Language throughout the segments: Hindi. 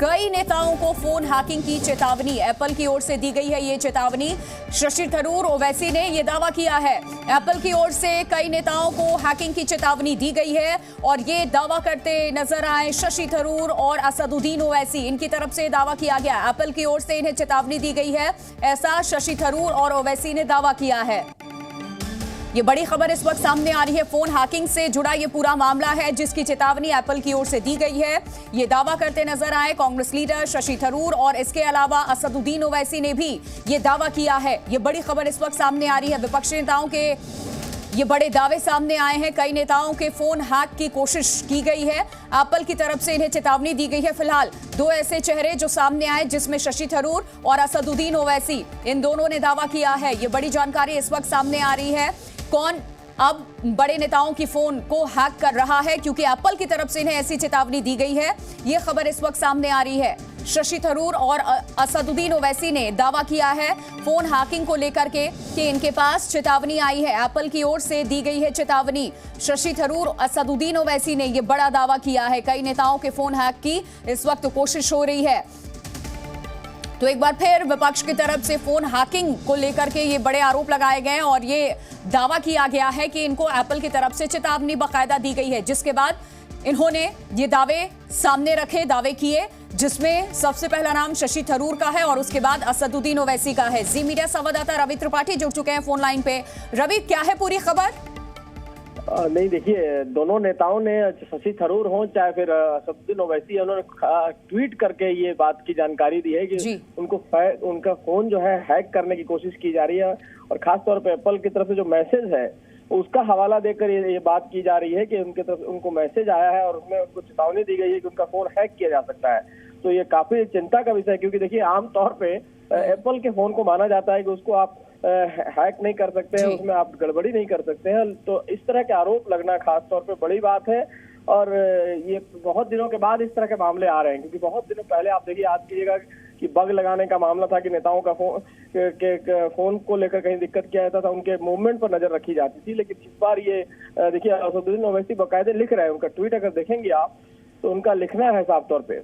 कई नेताओं को फोन हैकिंग की चेतावनी एप्पल की ओर से दी गई है। ये चेतावनी शशि थरूर ओवैसी ने ये दावा किया है। एप्पल की ओर से कई नेताओं को हैकिंग की चेतावनी दी गई है और ये दावा करते नजर आए शशि थरूर और असदुद्दीन ओवैसी। इनकी तरफ से दावा किया गया, एप्पल की ओर से इन्हें चेतावनी दी गई है, ऐसा शशि थरूर और ओवैसी ने दावा किया है। ये बड़ी खबर इस वक्त सामने आ रही है। फोन हैकिंग से जुड़ा ये पूरा मामला है जिसकी चेतावनी एप्पल की ओर से दी गई है। ये दावा करते नजर आए कांग्रेस लीडर शशि थरूर और इसके अलावा असदुद्दीन ओवैसी ने भी ये दावा किया है। ये बड़ी खबर इस वक्त सामने आ रही है। विपक्षी नेताओं के ये बड़े दावे सामने आए हैं। कई नेताओं के फोन हैक की कोशिश की गई है। एप्पल की तरफ से इन्हें चेतावनी दी गई है। फिलहाल दो ऐसे चेहरे जो सामने आए जिसमें शशि थरूर और असदुद्दीन ओवैसी, इन दोनों ने दावा किया है। ये बड़ी जानकारी इस वक्त सामने आ रही है। कौन अब बड़े नेताओं की फोन को हैक कर रहा है, क्योंकि एप्पल की तरफ से इन्हें ऐसी चेतावनी दी गई है। यह खबर इस वक्त सामने आ रही है। शशि थरूर और असदुद्दीन ओवैसी ने दावा किया है फोन हैकिंग को लेकर के कि इनके पास चेतावनी आई है, एप्पल की ओर से दी गई है चेतावनी। शशि थरूर, असदुद्दीन ओवैसी ने यह बड़ा दावा किया है। कई नेताओं के फोन हैक की इस वक्त कोशिश हो रही है। तो एक बार फिर विपक्ष की तरफ से फोन हैकिंग को लेकर के ये बड़े आरोप लगाए गए और ये दावा किया गया है कि इनको एप्पल की तरफ से चेतावनी बाकायदा दी गई है, जिसके बाद इन्होंने ये दावे सामने रखे, दावे किए, जिसमें सबसे पहला नाम शशि थरूर का है और उसके बाद असदुद्दीन ओवैसी का है। जी मीडिया संवाददाता रवि त्रिपाठी जुड़ चुके हैं फोन लाइन पे। रवि, क्या है पूरी खबर? नहीं, देखिए, दोनों नेताओं ने, शशि थरूर हो चाहे फिर असदुद्दीन ओवैसी, उन्होंने ट्वीट करके ये बात की जानकारी दी है कि उनका फोन जो है हैक करने की कोशिश की जा रही है और खास तौर पे एप्पल की तरफ से जो मैसेज है उसका हवाला देकर ये बात की जा रही है कि उनके तरफ उनको मैसेज आया है और उसमें उनको चेतावनी दी गई है कि उनका फोन हैक किया जा सकता है। तो ये काफी चिंता का विषय है, क्योंकि देखिए आमतौर पे एप्पल के फोन को माना जाता है कि उसको आप हैक नहीं कर सकते हैं, उसमें आप गड़बड़ी नहीं कर सकते हैं। तो इस तरह के आरोप लगना खास तौर पे बड़ी बात है और ये बहुत दिनों के बाद इस तरह के मामले आ रहे हैं, क्योंकि बहुत दिनों पहले आप देखिए, याद कीजिएगा कि बग लगाने का मामला था कि नेताओं का फोन को लेकर कहीं दिक्कत किया जाता था, उनके मूवमेंट पर नजर रखी जाती थी। लेकिन इस बार ये देखिए, असदुद्दीन ओवैसी बाकायदे लिख रहे हैं, उनका ट्वीट अगर देखेंगे आप तो उनका लिखना है साफ तौर पे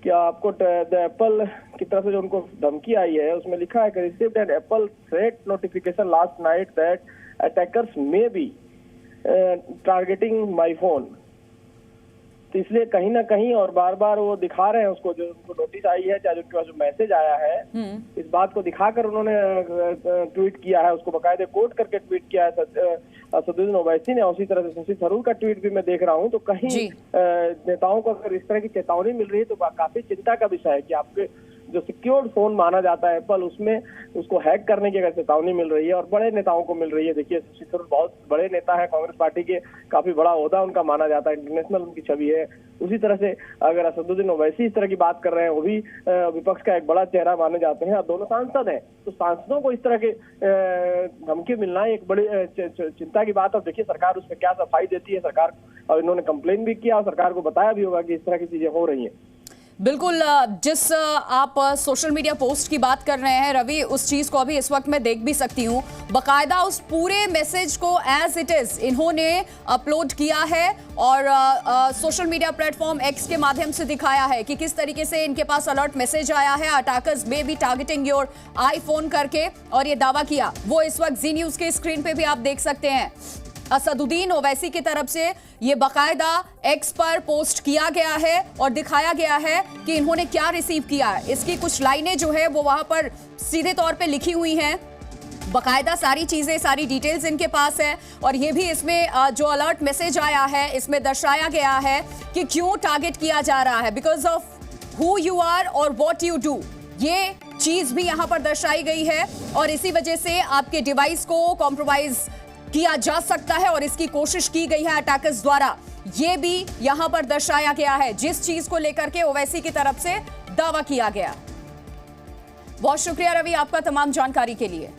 कि आपको एप्पल की तरफ से जो उनको धमकी आई है उसमें लिखा है कि received an apple threat notification last night that attackers may be targeting my phone. तो इसलिए कहीं ना कहीं और बार बार वो दिखा रहे हैं उसको, जो उनको नोटिस आई है चाहे उनके पास जो मैसेज आया है, इस बात को दिखाकर उन्होंने ट्वीट किया है, उसको बाकायदे कोट करके ट्वीट किया है असदुद्दीन ओवैसी ने। उसी तरह से शशि थरूर का ट्वीट भी मैं देख रहा हूं। तो कहीं नेताओं को अगर इस तरह की चेतावनी मिल रही है तो काफी चिंता का विषय है कि आपके जो सिक्योर्ड फोन माना जाता है एप्पल, उसमें उसको हैक करने की अगर चेतावनी मिल रही है और बड़े नेताओं को मिल रही है। देखिए, शशि थरूर बहुत बड़े नेता है, कांग्रेस पार्टी के काफी बड़ा ओहदा उनका माना जाता है, इंटरनेशनल उनकी छवि है। उसी तरह से अगर असदुद्दीन ओवैसी इस तरह की बात कर रहे हैं, वो भी विपक्ष का एक बड़ा चेहरा माने जाते हैं और दोनों सांसद हैं। तो सांसदों को इस तरह के धमकी मिलना एक बड़ी चिंता की बात है। और देखिए सरकार उस पर क्या सफाई देती है सरकार, और इन्होंने कंप्लेन भी किया और सरकार को बताया भी होगा कि इस तरह की चीजें हो रही हैं। बिल्कुल, जिस आप सोशल मीडिया पोस्ट की बात कर रहे हैं रवि, उस चीज को अभी इस वक्त मैं देख भी सकती हूँ। बकायदा उस पूरे मैसेज को एज इट इज इन्होंने अपलोड किया है और सोशल मीडिया प्लेटफॉर्म एक्स के माध्यम से दिखाया है कि किस तरीके से इनके पास अलर्ट मैसेज आया है, attackers may be targeting your iPhone करके, और ये दावा किया। वो इस वक्त जी न्यूज के स्क्रीन पे भी आप देख सकते हैं। असदुद्दीन ओवैसी की तरफ से ये बाकायदा एक्स पर पोस्ट किया गया है और दिखाया गया है कि इन्होंने क्या रिसीव किया है। इसकी कुछ लाइनें जो है वो वहां पर सीधे तौर पे लिखी हुई हैं, बाकायदा सारी चीजें, सारी डिटेल्स इनके पास है। और ये भी इसमें जो अलर्ट मैसेज आया है इसमें दर्शाया गया है कि क्यों टारगेट किया जा रहा है, because of who you are और व्हाट यू डू। ये चीज भी यहाँ पर दर्शाई गई है और इसी वजह से आपके डिवाइस को कॉम्प्रोमाइज किया जा सकता है और इसकी कोशिश की गई है अटैकर्स द्वारा। यह भी यहां पर दर्शाया गया है, जिस चीज को लेकर के ओवैसी की तरफ से दावा किया गया। बहुत शुक्रिया रवि आपका तमाम जानकारी के लिए।